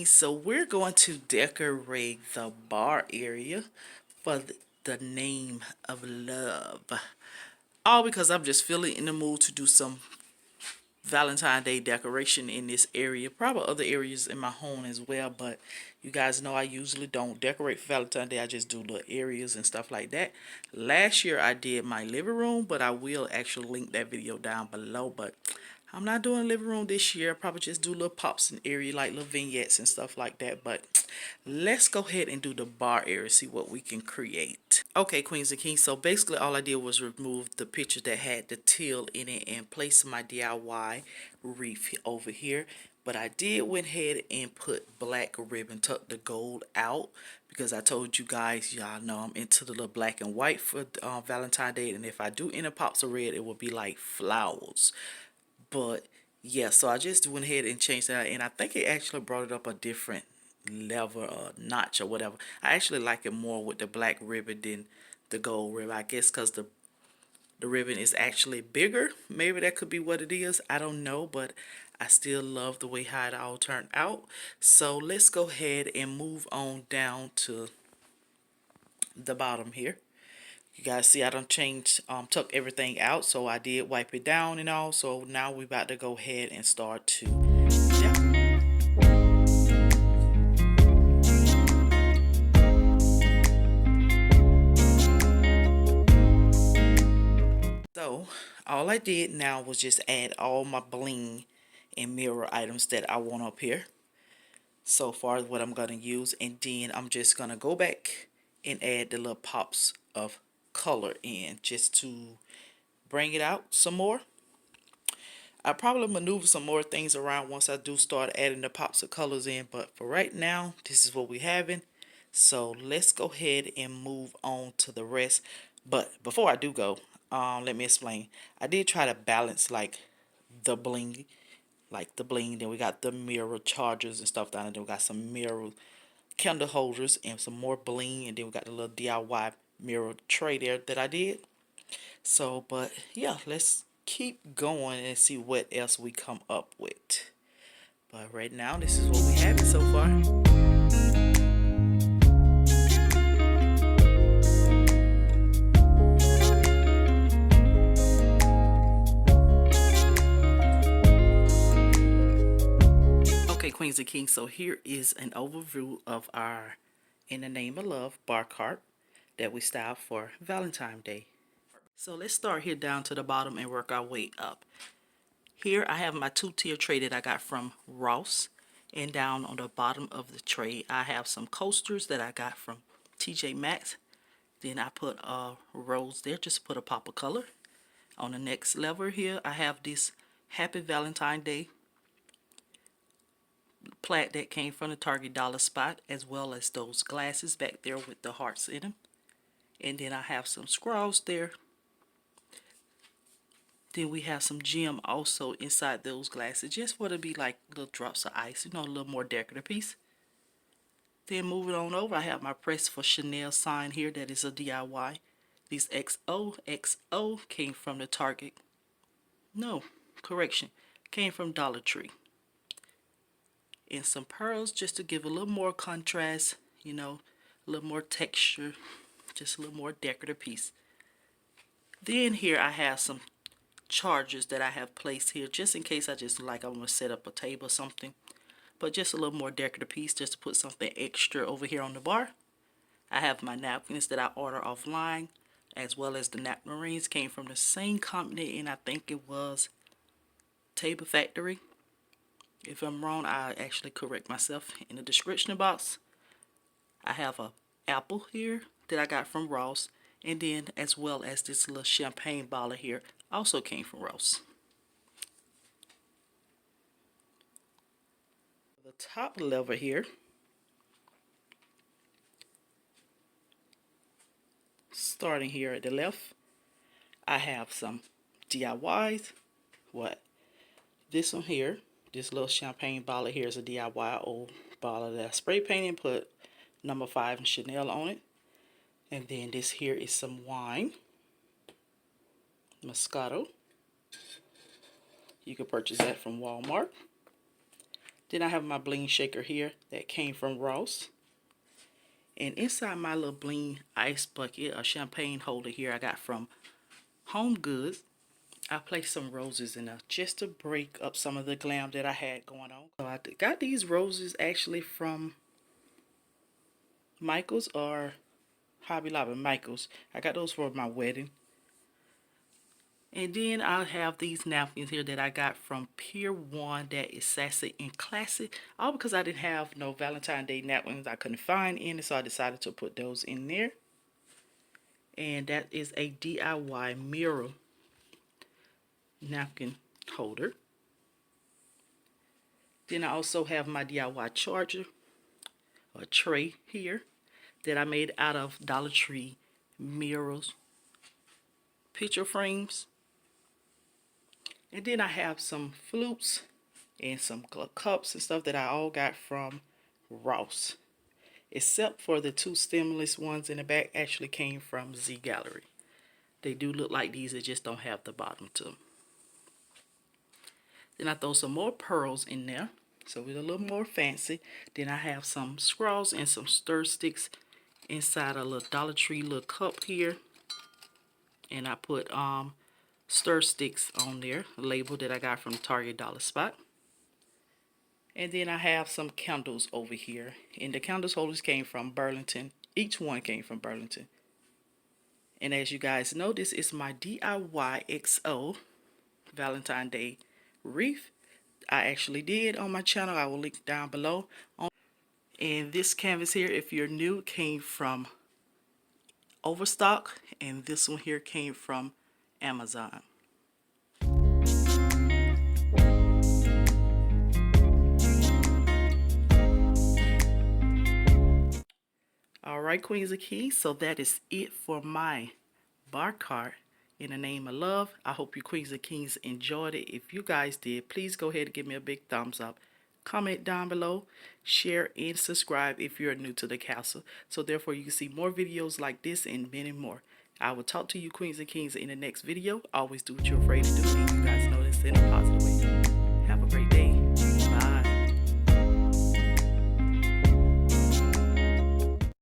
Kings. So we're going to decorate the bar area for the name of love. All because I'm just feeling in the mood to do some Valentine's Day decoration in this area. Probably other areas in my home as well, but you guys know I usually don't decorate for Valentine's Day. I just do little areas and stuff like that. Last year I did my living room, but I will actually link that video down below. But I'm not doing living room this year. I'll probably just do little pops in area like little vignettes and stuff like that. But let's go ahead and do the bar area, see what we can create. Okay, Queens and Kings, so basically all I did was remove the picture that had the teal in it and place my DIY wreath over here. But I did went ahead and put black ribbon, tuck the gold out, because I told you guys, y'all know I'm into the little black and white for Valentine's Day. And if I do any pops of red, it will be like flowers. But yeah, so I just went ahead and changed that, and I think it actually brought it up a different level or notch or whatever. I actually like it more with the black ribbon than the gold ribbon. I guess because the ribbon is actually bigger. Maybe that could be what it is. I don't know, but I still love the way how it all turned out. So let's go ahead and move on down to the bottom here. You guys see I done changed, took everything out, so I did wipe it down and all. So now we about to go ahead and start to So all I did now was just add all my bling and mirror items that I want up here. So far what I'm going to use, and then I'm just going to go back and add the little pops of color in just to bring it out some more. I probably maneuver some more things around once I do start adding the pops of colors in, but for right now this is what we having. So let's go ahead and move on to the rest. But before I do go, let me explain. I did try to balance like the bling, then we got the mirror chargers and stuff down there. Then we got some mirror candle holders and some more bling, and then we got the little DIY mirror tray there that I did. So, but yeah, let's keep going and see what else we come up with. But right now, this is what we have so far. Okay, Queens and Kings, so here is an overview of our In the Name of Love bar cart that we styled for Valentine's Day. So let's start here down to the bottom and work our way up. Here I have my two-tier tray that I got from Ross, and down on the bottom of the tray I have some coasters that I got from TJ Maxx. Then I put a rose there, just put a pop of color. On the next level here I have this Happy Valentine's Day plaque that came from the Target dollar spot, as well as those glasses back there with the hearts in them. And then I have some scrolls there. Then we have some gem also inside those glasses, just for it to be like little drops of ice, you know, a little more decorative piece. Then moving on over, I have my Press for Chanel sign here that is a DIY. These XOXO came from the Target. No, correction, came from Dollar Tree. And some pearls just to give a little more contrast, you know, a little more texture, just a little more decorative piece. Then here I have some chargers that I have placed here just in case I just like I'm going to set up a table or something, but just a little more decorative piece just to put something extra over here on the bar. I have my napkins that I order offline, as well as the napkin rings came from the same company, and I think it was Table Factory. If I'm wrong, I actually correct myself in the description box. I have a apple here that I got from Ross, and then as well as this little champagne bottle here also came from Ross. The top level here, starting here at the left, I have some DIYs. What? This one here, this little champagne bottle here is a DIY old bottle that I spray painted and put number 5 and Chanel on it. And then this here is some wine, Moscato. You can purchase that from Walmart. Then I have my bling shaker here that came from Ross. And inside my little bling ice bucket, a champagne holder here I got from Home Goods, I placed some roses in there just to break up some of the glam that I had going on. So I got these roses actually from Michael's or Hobby Lobby. Michael's. I got those for my wedding. And then I have these napkins here that I got from Pier 1 that is sassy and classy. All because I didn't have no Valentine's Day napkins. I couldn't find any, so I decided to put those in there. And that is a DIY mirror napkin holder. Then I also have my DIY charger, a tray here that I made out of Dollar Tree mirrors, picture frames. And then I have some flutes and some cups and stuff that I all got from Ross. Except for the two stemless ones in the back actually came from Z Gallery. They do look like these, they just don't have the bottom to them. Then I throw some more pearls in there, so it's a little more fancy. Then I have some scrolls and some stir sticks inside a little Dollar Tree little cup here. And I put stir sticks on there, a label that I got from Target Dollar Spot. And then I have some candles over here. And the candles holders came from Burlington. Each one came from Burlington. And as you guys know, this is my DIY XO Valentine's Day wreath. I actually did on my channel. I will link down below. And this canvas here, if you're new, came from Overstock. And this one here came from Amazon. Alright, Queens of Kings, so that is it for my bar cart in the name of love. I hope you Queens of Kings enjoyed it. If you guys did, please go ahead and give me a big thumbs up. Comment down below, share, and subscribe if you're new to the castle. So therefore you can see more videos like this and many more. I will talk to you Queens and Kings in the next video. Always do what you're afraid to do, and you guys know this in a positive way.